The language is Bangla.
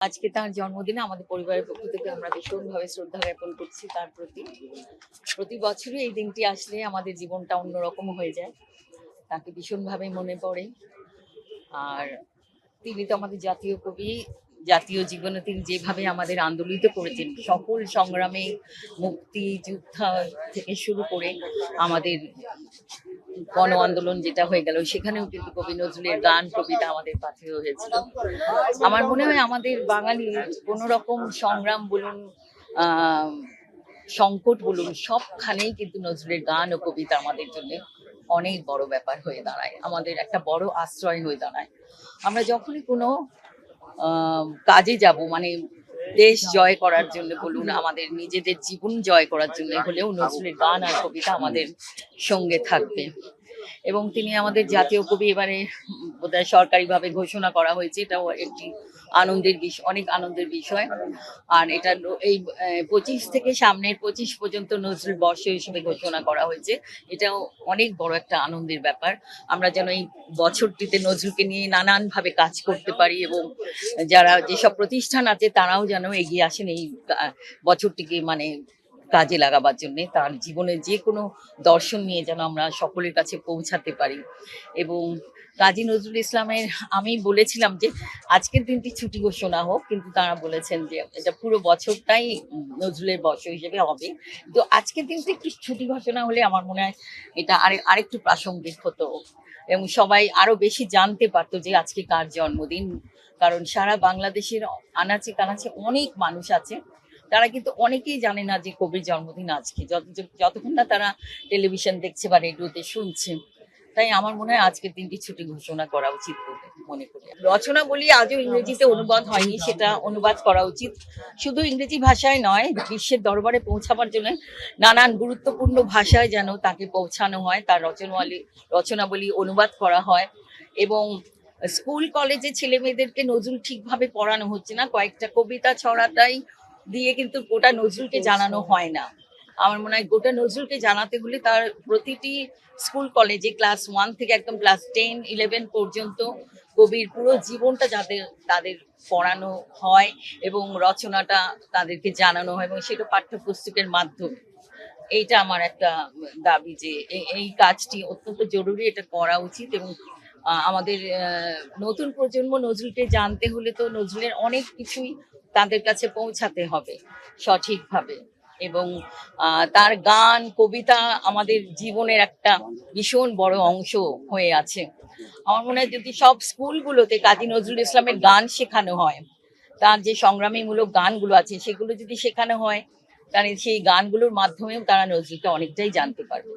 আজকে তার জন্মদিনে আমাদের পরিবারের পক্ষ থেকে আমরা ভীষণভাবে শ্রদ্ধা জ্ঞাপন করছি তার প্রতি। প্রতি বছরই এই দিনটি আসলে আমাদের জীবনটা অন্যরকম হয়ে যায়। তাকে ভীষণভাবে মনে পড়ে। আর তিনি তো আমাদের জাতীয় কবি। জাতীয় জীবনে তিনি যেভাবে আমাদের আন্দোলিত করেছেন সকল সংগ্রামে, মুক্তি যুদ্ধ থেকে শুরু করে আমাদের গণ আন্দোলন যেটা হয়ে গেল, সেখানেও কিন্তু কবি নজরুলের গান কবিতা আমাদের পাথেয় হয়েছিল। আমার মনে হয় আমাদের বাঙালির কোনো রকম সংগ্রাম বলুন, আহ সংকট বলুন, সবখানেই কিন্তু নজরুলের গান ও কবিতা আমাদের জন্য অনেক বড় ব্যাপার হয়ে দাঁড়ায়, আমাদের একটা বড় আশ্রয় হয়ে দাঁড়ায়। আমরা যখনই কোনো কাজে যাব, মানে দেশ জয় করার জন্য বলুন, আমাদের নিজেদের জীবন জয় করার জন্য হলেও নজরুলের গান আর কবিতা আমাদের সঙ্গে থাকবে। এবং তিনি আমাদের জাতীয় কবি, এবারে বোধহয় সরকারিভাবে ঘোষণা করা হয়েছে, এটাও একটি আনন্দের বিষয়, অনেক আনন্দের বিষয়। আর এটা এই 25 থেকে সামনের 25 পর্যন্ত নজরুল বর্ষ হিসেবে ঘোষণা করা হয়েছে। এটাও অনেক বড় একটা আনন্দের ব্যাপার। আমরা যেন এই বছরটিতে নজরুলকে নিয়ে নানানভাবে কাজ করতে পারি, এবং যারা যেসব প্রতিষ্ঠান আছে তারাও যেন এগিয়ে আসেন এই বছরটিকে মানে কাজে লাগাবার জন্য, তার জীবনের যে কোনো দর্শন নিয়ে যেন আমরা সকলের কাছে পৌঁছাতে পারি। এবং কাজী নজরুল ইসলামের, আমি বলেছিলাম যে আজকের দিনটি ছুটি ঘোষণা হোক, কিন্তু তারা বলেছেন যে এটা পুরো বছরটাই নজরুলের বর্ষ হিসেবে হবে। তো আজকের দিনটি একটু ছুটি ঘোষণা হলে আমার মনে হয় এটা আরেকটু প্রাসঙ্গিক হতো, এবং সবাই আরো বেশি জানতে পারতো যে আজকে কার জন্মদিন। কারণ সারা বাংলাদেশের আনাচে কানাচে অনেক মানুষ আছে, তারা কিন্তু অনেকেই জানে না যে কবির জন্মদিন আজকে, যতক্ষণ না তারা টেলিভিশন দেখছে বা রেডিওতে শুনছে। তাই আমার মনে হয় আজকের দিনটি ছুটি ঘোষণা করা উচিত বলে মনে করি। রচনা বলি আজও ইংরেজিতে অনুবাদ হয়নি, সেটা অনুবাদ করা উচিত। শুধু ইংরেজি ভাষায় নয়, বিশ্বের দরবারে পৌঁছাবার জন্য নানান গুরুত্বপূর্ণ ভাষায় যেন তাকে পৌঁছানো হয়, তার রচনাবলী অনুবাদ করা হয়। এবং স্কুল কলেজে ছেলে মেয়েদেরকে নজরুল ঠিকভাবে পড়ানো হচ্ছে না, কয়েকটা কবিতা ছড়াটাই দিয়ে কিন্তু গোটা নজরুলকে জানানো হয় না। আমার মনে হয় গোটা নজরুলকে জানাতে হলে তার প্রতিটি স্কুল কলেজে ক্লাস 1 থেকে একদম ক্লাস 10-11 পর্যন্ত কবির পুরো জীবনটা তাদের পড়ানো হয়, এবং রচনাটা তাদেরকে জানানো হয়, এবং সেটা পাঠ্যপুস্তকের মাধ্যমে। এইটা আমার একটা দাবি যে এই কাজটি অত্যন্ত জরুরি, এটা করা উচিত। এবং আমাদের নতুন প্রজন্ম নজরুলকে জানতে হলে তো নজরুলের অনেক কিছুই তাদের কাছে পৌঁছাতে হবে সঠিকভাবে। এবং তার গান কবিতা আমাদের জীবনের একটা ভীষণ বড় অংশ হয়ে আছে। আমার মনে হয় যদি সব স্কুলগুলোতে কাজী নজরুল ইসলামের গান শেখানো হয়, তার যে সংগ্রামীমূলক গানগুলো আছে সেগুলো যদি শেখানো হয়, তাহলে সেই গানগুলোর মাধ্যমেও তারা নজরুলকে অনেকটাই জানতে পারবে।